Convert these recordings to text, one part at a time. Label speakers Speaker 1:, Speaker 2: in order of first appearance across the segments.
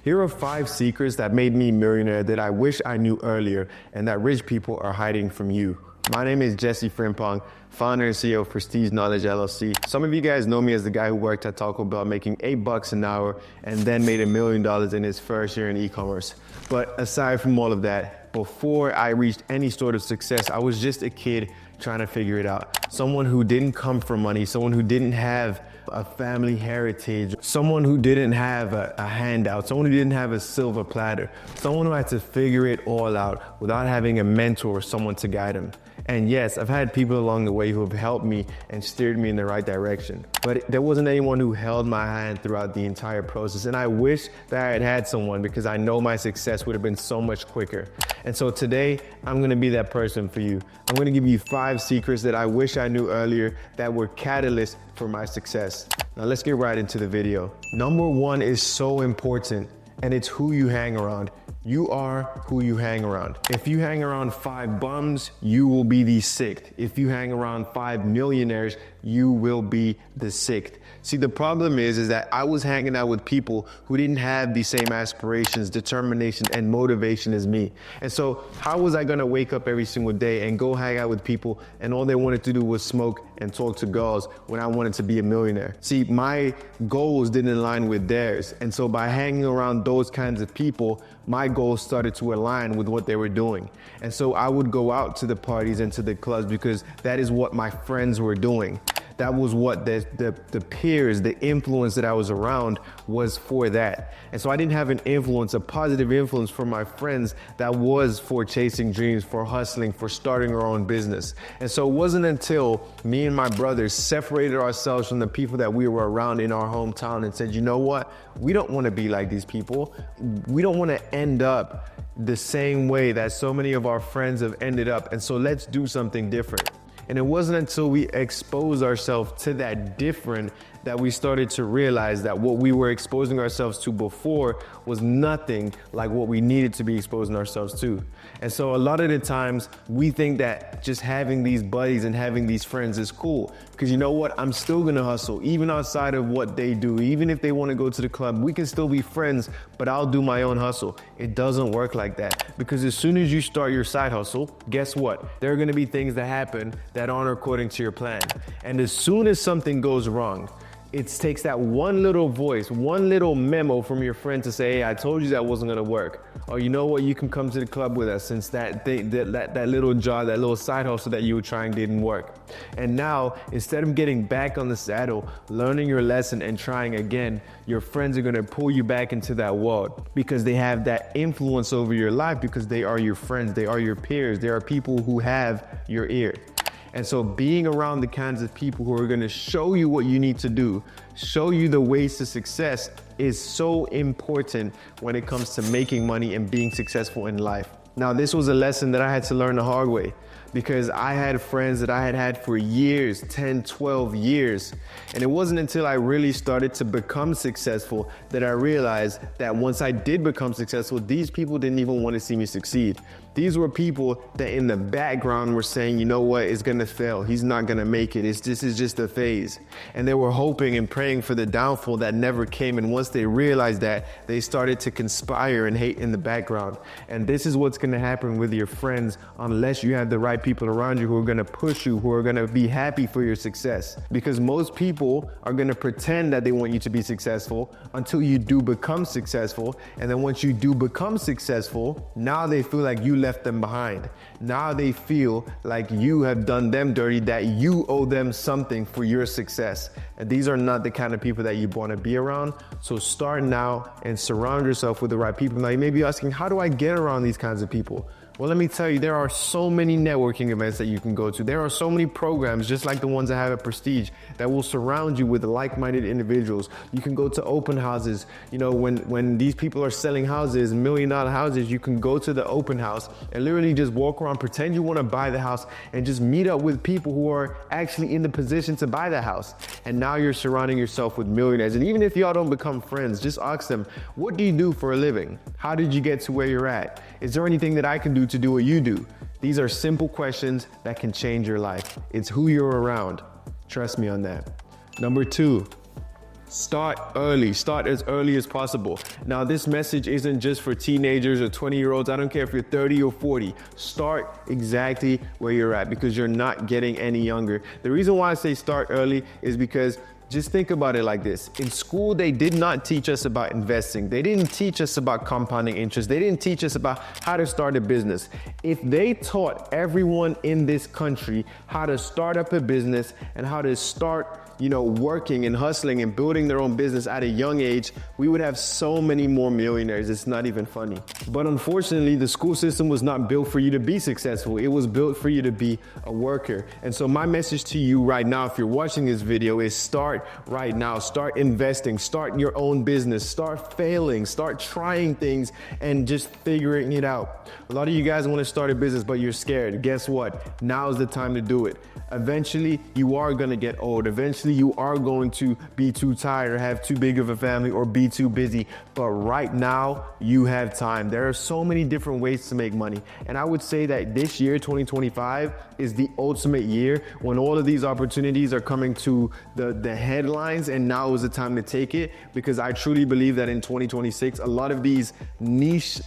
Speaker 1: Here are 5 secrets that made me a millionaire that I wish I knew earlier and that rich people are hiding from you. My name is Jesse Frimpong, founder and CEO of Prestige Knowledge LLC. Some of you guys know me as the guy who worked at Taco Bell making $8 an hour and then made $1 million in his first year in e-commerce. But aside from all of that, before I reached any sort of success, I was just a kid trying to figure it out. Someone who didn't come from money, someone who didn't have a family heritage, someone who didn't have a handout, someone who didn't have a silver platter, someone who had to figure it all out without having a mentor or someone to guide them. And yes, I've had people along the way who have helped me and steered me in the right direction, but there wasn't anyone who held my hand throughout the entire process. And I wish that I had had someone, because I know my success would have been so much quicker. And so today, I'm gonna be that person for you. I'm gonna give you 5 secrets that I wish I knew earlier that were catalysts for my success. Now let's get right into the video. Number 1 is so important, and it's who you hang around. You are who you hang around. If you hang around 5 bums, you will be the 6th. If you hang around 5 millionaires, you will be the 6th. See, the problem is that I was hanging out with people who didn't have the same aspirations, determination, and motivation as me. And so how was I gonna wake up every single day and go hang out with people and all they wanted to do was smoke and talk to girls when I wanted to be a millionaire? See, my goals didn't align with theirs. And so by hanging around those kinds of people, my goals started to align with what they were doing. And so I would go out to the parties and to the clubs because that is what my friends were doing. That was what the peers, the influence that I was around was for that. And so I didn't have an influence, a positive influence for my friends that was for chasing dreams, for hustling, for starting our own business. And so it wasn't until me and my brothers separated ourselves from the people that we were around in our hometown and said, you know what? We don't want to be like these people. We don't want to end up the same way that so many of our friends have ended up. And so let's do something different. And it wasn't until we exposed ourselves to that different that we started to realize that what we were exposing ourselves to before was nothing like what we needed to be exposing ourselves to. And so a lot of the times we think that just having these buddies and having these friends is cool, because you know what? I'm still gonna hustle, even outside of what they do. Even if they wanna go to the club, we can still be friends, but I'll do my own hustle. It doesn't work like that, because as soon as you start your side hustle, guess what? There are gonna be things that happen that aren't according to your plan. And as soon as something goes wrong, it takes that one little voice, one little memo from your friend to say, hey, I told you that wasn't gonna work. Or you know what, you can come to the club with us since that little job, that little side hustle that you were trying didn't work. And now, instead of getting back on the saddle, learning your lesson and trying again, your friends are gonna pull you back into that world because they have that influence over your life, because they are your friends, they are your peers, they are people who have your ear. And so being around the kinds of people who are gonna show you what you need to do, show you the ways to success, is so important when it comes to making money and being successful in life. Now, this was a lesson that I had to learn the hard way, because I had friends that I had had for years, 10, 12 years. And it wasn't until I really started to become successful that I realized that once I did become successful, these people didn't even want to see me succeed. These were people that in the background were saying, you know what, it's gonna fail. He's not gonna make it. This is just a phase. And they were hoping and praying for the downfall that never came. And once they realized that, they started to conspire and hate in the background. And this is what's gonna happen with your friends unless you have the right people around you who are gonna push you, who are gonna be happy for your success. Because most people are gonna pretend that they want you to be successful until you do become successful. And then once you do become successful, now they feel like you left them behind. Now they feel like you have done them dirty, that you owe them something for your success. And these are not the kind of people that you want to be around. So start now and surround yourself with the right people. Now you may be asking, how do I get around these kinds of people? Well, let me tell you, there are so many networking events that you can go to. There are so many programs, just like the ones I have at Prestige, that will surround you with like-minded individuals. You can go to open houses. You know, when these people are selling houses, $1 million houses, you can go to the open house and literally just walk around, pretend you want to buy the house, and just meet up with people who are actually in the position to buy the house. And now you're surrounding yourself with millionaires. And even if y'all don't become friends, just ask them, what do you do for a living? How did you get to where you're at? Is there anything that I can do to do what you do? These are simple questions that can change your life. It's who you're around. Trust me on that. Number 2, Start early, start as early as possible. Now, this message isn't just for teenagers or 20-year-olds. I don't care if you're 30 or 40. Start exactly where you're at because you're not getting any younger. The reason why I say start early is because just think about it like this. In school, they did not teach us about investing. They didn't teach us about compounding interest. They didn't teach us about how to start a business. If they taught everyone in this country how to start up a business and how to start working and hustling and building their own business at a young age, we would have so many more millionaires. It's not even funny. But unfortunately, the school system was not built for you to be successful. It was built for you to be a worker. And so my message to you right now, if you're watching this video, is start right now. Start investing, start your own business, start failing, start trying things and just figuring it out. A lot of you guys want to start a business, but you're scared. Guess what? Now's the time to do it. Eventually, you are going to get old. Eventually, you are going to be too tired or have too big of a family or be too busy. But right now, you have time. There are so many different ways to make money. And I would say that this year, 2025, is the ultimate year when all of these opportunities are coming to the headlines, and now is the time to take it, because I truly believe that in 2026, a lot of these niche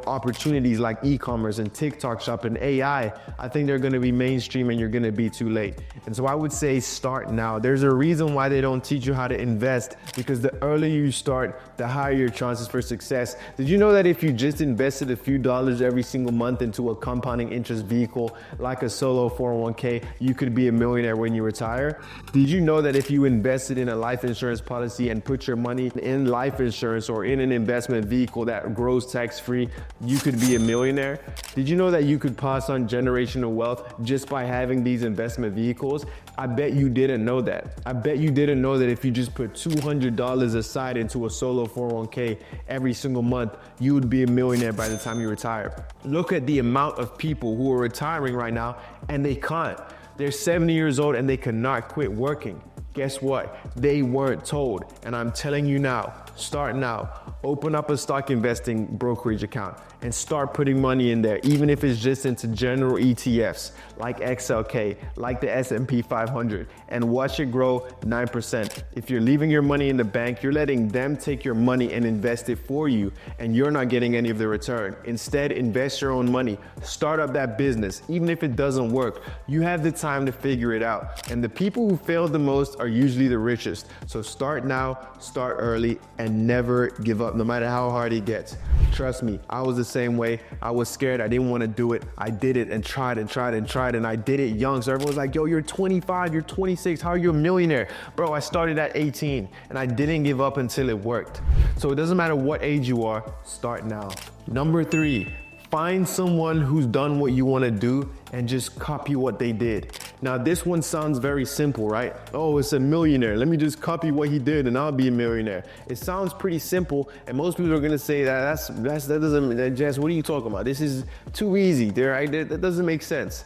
Speaker 1: opportunities like e-commerce and TikTok shop and AI, I think they're going to be mainstream and you're going to be too late. And so I would say start now. There's a reason why they don't teach you how to invest, because the earlier you start, the higher your chances for success. Did you know that if you just invested a few dollars every single month into a compounding interest vehicle like a solo 401k, you could be a millionaire when you retire? Did you know that if you invested in a life insurance policy and put your money in life insurance or in an investment vehicle that grows tax-free, you could be a millionaire? Did you know that you could pass on generational wealth just by having these investment vehicles? I bet you didn't know that. I bet you didn't know that if you just put $200 aside into a solo 401k every single month, you would be a millionaire by the time you retire. Look at the amount of people who are retiring right now and they can't. They're 70 years old and they cannot quit working. Guess what? They weren't told. And I'm telling you now, start now. Open up a stock investing brokerage account and start putting money in there, even if it's just into general ETFs like XLK, like the S&P 500, and watch it grow 9%. If you're leaving your money in the bank, you're letting them take your money and invest it for you, and you're not getting any of the return. Instead, invest your own money. Start up that business. Even if it doesn't work, you have the time to figure it out. And the people who fail the most are usually the richest. So start now, start early, and never give up, no matter how hard it gets. Trust me, I was the same way. I was scared. I didn't want to do it. I did it and tried and tried and tried, and I did it young. So everyone's like, yo, you're 25, you're 26, how are you a millionaire? Bro, I started at 18 and I didn't give up until it worked. So it doesn't matter what age you are, start now. Number 3, find someone who's done what you want to do and just copy what they did. Now, this one sounds very simple, right? Oh, it's a millionaire. Let me just copy what he did and I'll be a millionaire. It sounds pretty simple, and most people are gonna say Jess, what are you talking about? This is too easy, right? That doesn't make sense.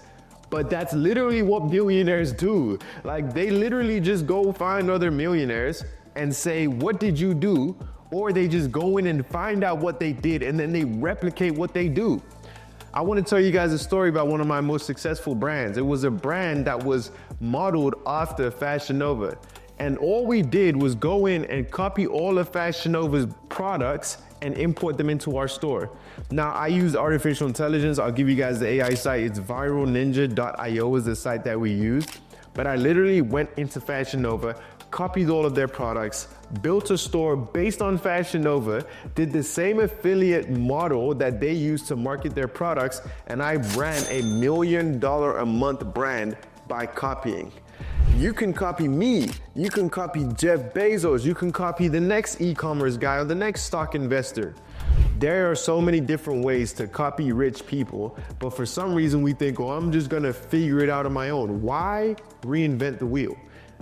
Speaker 1: But that's literally what billionaires do. Like, they literally just go find other millionaires and say, what did you do? Or they just go in and find out what they did and then they replicate what they do. I want to tell you guys a story about one of my most successful brands. It was a brand that was modeled after Fashion Nova. And all we did was go in and copy all of Fashion Nova's products and import them into our store. Now, I use artificial intelligence. I'll give you guys the AI site. It's viralninja.io is the site that we used. But I literally went into Fashion Nova, copied all of their products, built a store based on Fashion Nova, did the same affiliate model that they use to market their products, and I ran a $1 million a month brand by copying. You can copy me, you can copy Jeff Bezos, you can copy the next e-commerce guy or the next stock investor. There are so many different ways to copy rich people, but for some reason we think, oh, I'm just gonna figure it out on my own. Why reinvent the wheel?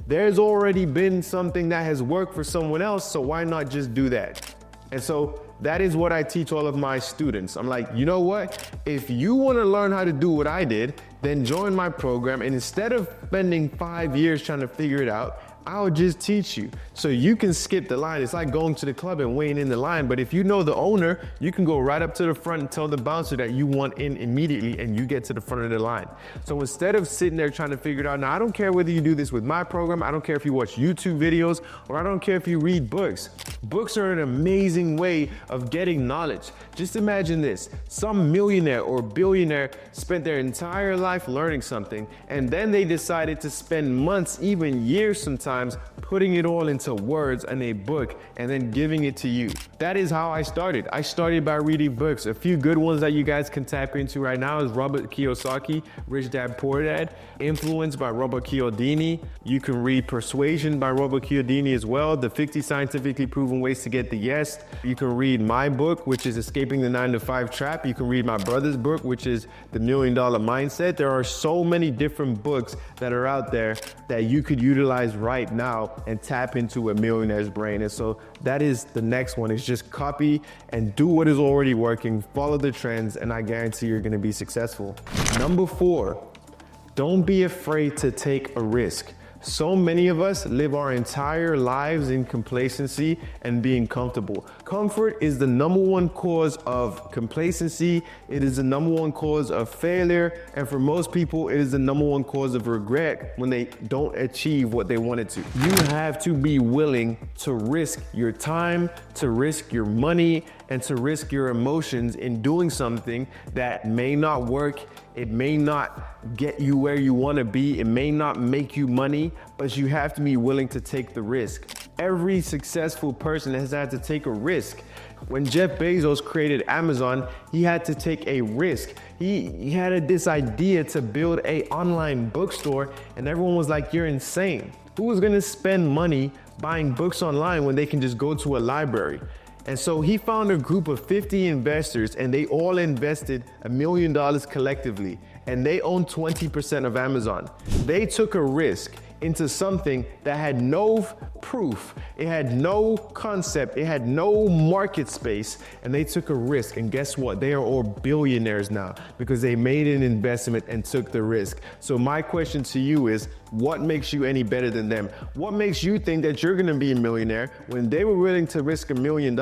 Speaker 1: There's already been something that has worked for someone else, so why not just do that? And so that is what I teach all of my students. I'm like, you know what? If you want to learn how to do what I did, then join my program, and instead of spending 5 years trying to figure it out, I'll just teach you. So you can skip the line. It's like going to the club and waiting in the line. But if you know the owner, you can go right up to the front and tell the bouncer that you want in immediately, and you get to the front of the line. So instead of sitting there trying to figure it out, now I don't care whether you do this with my program, I don't care if you watch YouTube videos, or I don't care if you read books. Books are an amazing way of getting knowledge. Just imagine this, some millionaire or billionaire spent their entire life learning something, and then they decided to spend months, even years sometimes, putting it all into words in a book and then giving it to you. That is how I started. I started by reading books. A few good ones that you guys can tap into right now is Robert Kiyosaki, Rich Dad Poor Dad, Influence by Robert Cialdini. You can read Persuasion by Robert Cialdini as well, The 50 Scientifically Proven Ways to Get the Yes. You can read my book, which is Escaping the 9-to-5 Trap. You can read my brother's book, which is The $1 Million Mindset. There are so many different books that are out there that you could utilize right now and tap into a millionaire's brain. And so that is the next one, is just copy and do what is already working, follow the trends, and I guarantee you're gonna be successful. Number 4, don't be afraid to take a risk. So many of us live our entire lives in complacency and being comfortable. Comfort is the #1 cause of complacency. It is the #1 cause of failure. And for most people, it is the #1 cause of regret when they don't achieve what they wanted to. You have to be willing to risk your time, to risk your money, and to risk your emotions in doing something that may not work. It may not get you where you want to be. It may not make you money, but you have to be willing to take the risk. Every successful person has had to take a risk. When Jeff Bezos created Amazon, he had to take a risk. He had this idea to build an online bookstore, and everyone was like, you're insane. Who was going to spend money buying books online when they can just go to a library? And so he found a group of 50 investors, and they all invested $1 million collectively, and they own 20% of Amazon. They took a risk into something that had no proof, it had no concept, it had no market space, and they took a risk. And guess what? They are all billionaires now because they made an investment and took the risk. So my question to you is, what makes you any better than them? What makes you think that you're gonna be a millionaire when they were willing to risk $1 million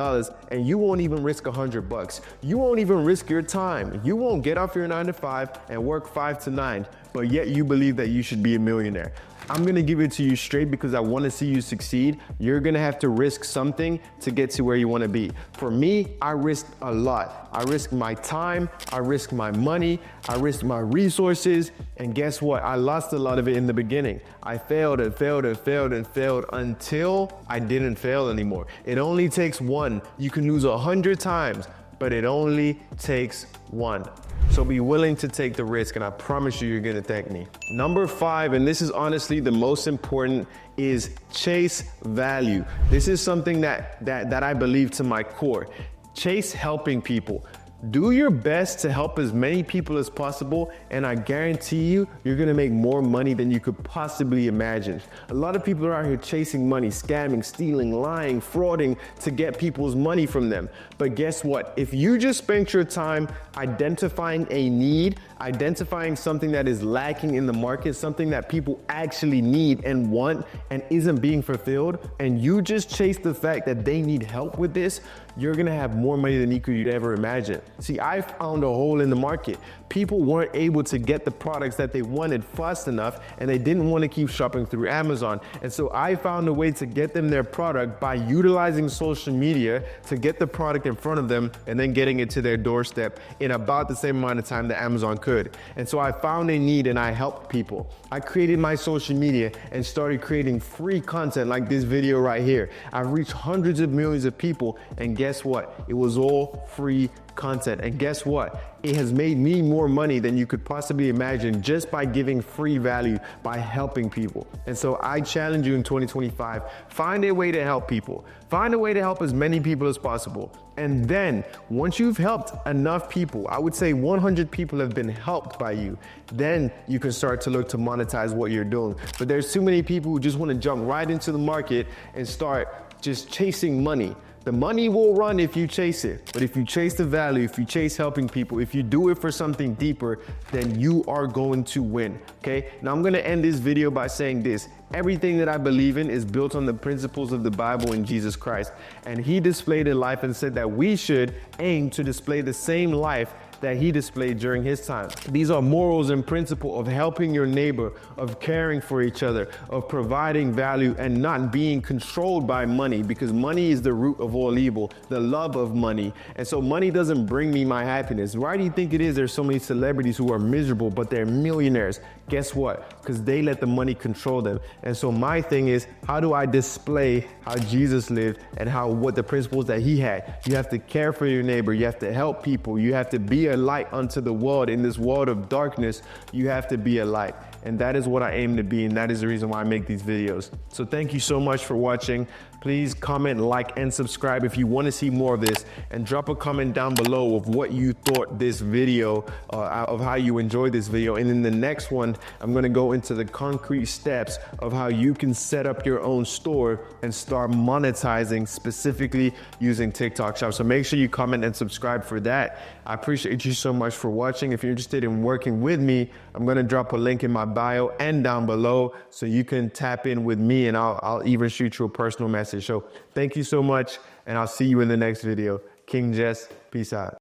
Speaker 1: and you won't even risk $100? You won't even risk your time. You won't get off your 9-to-5 and work 5 to 9, but yet you believe that you should be a millionaire. I'm gonna give it to you straight because I wanna see you succeed. You're gonna have to risk something to get to where you wanna be. For me, I risked a lot. I risked my time, I risked my money, I risked my resources, and guess what? I lost a lot of it in the beginning. I failed and failed and failed and failed until I didn't fail anymore. It only takes one. You can lose 100 times, but it only takes one. So be willing to take the risk, and I promise you, you're gonna thank me. Number 5, and this is honestly the most important, is chase value. This is something that I believe to my core. Chase helping people. Do your best to help as many people as possible, and I guarantee you, you're gonna make more money than you could possibly imagine. A lot of people are out here chasing money, scamming, stealing, lying, frauding to get people's money from them. But guess what? If you just spent your time identifying a need, identifying something that is lacking in the market, something that people actually need and want and isn't being fulfilled, and you just chase the fact that they need help with this, you're gonna have more money than you could ever imagine. See, I found a hole in the market. People weren't able to get the products that they wanted fast enough, and they didn't want to keep shopping through Amazon. And so I found a way to get them their product by utilizing social media to get the product in front of them and then getting it to their doorstep in about the same amount of time that Amazon could. And so I found a need and I helped people. I created my social media and started creating free content like this video right here. I've reached hundreds of millions of people, and guess what? It was all free content. And guess what? It has made me more money than you could possibly imagine just by giving free value, by helping people. And so I challenge you in 2025, find a way to help people. Find a way to help as many people as possible. And then once you've helped enough people, I would say 100 people have been helped by you, then you can start to look to monetize what you're doing. But there's too many people who just want to jump right into the market and start just chasing money. The money will run if you chase it, but if you chase the value, if you chase helping people, if you do it for something deeper, then you are going to win, okay? Now I'm gonna end this video by saying this. Everything that I believe in is built on the principles of the Bible and Jesus Christ. And he displayed a life and said that we should aim to display the same life that he displayed during his time. These are morals and principles of helping your neighbor, of caring for each other, of providing value and not being controlled by money, because money is the root of all evil, the love of money. And so money doesn't bring me my happiness. Why do you think it is there's so many celebrities who are miserable, but they're millionaires? Guess what? Because they let the money control them. And so my thing is, how do I display how Jesus lived and what the principles that he had? You have to care for your neighbor. You have to help people. You have to be a light unto the world. In this world of darkness, you have to be a light. And that is what I aim to be, and that is the reason why I make these videos. So thank you so much for watching. Please comment, like, and subscribe if you want to see more of this, and drop a comment down below of what you thought this video, of how you enjoyed this video. And in the next one, I'm going to go into the concrete steps of how you can set up your own store and start monetizing, specifically using TikTok Shop. So make sure you comment and subscribe for that. I appreciate you so much for watching. If you're interested in working with me, I'm going to drop a link in my bio and down below so you can tap in with me, and I'll even shoot you a personal message. So thank you so much, and I'll see you in the next video. King Jess, peace out.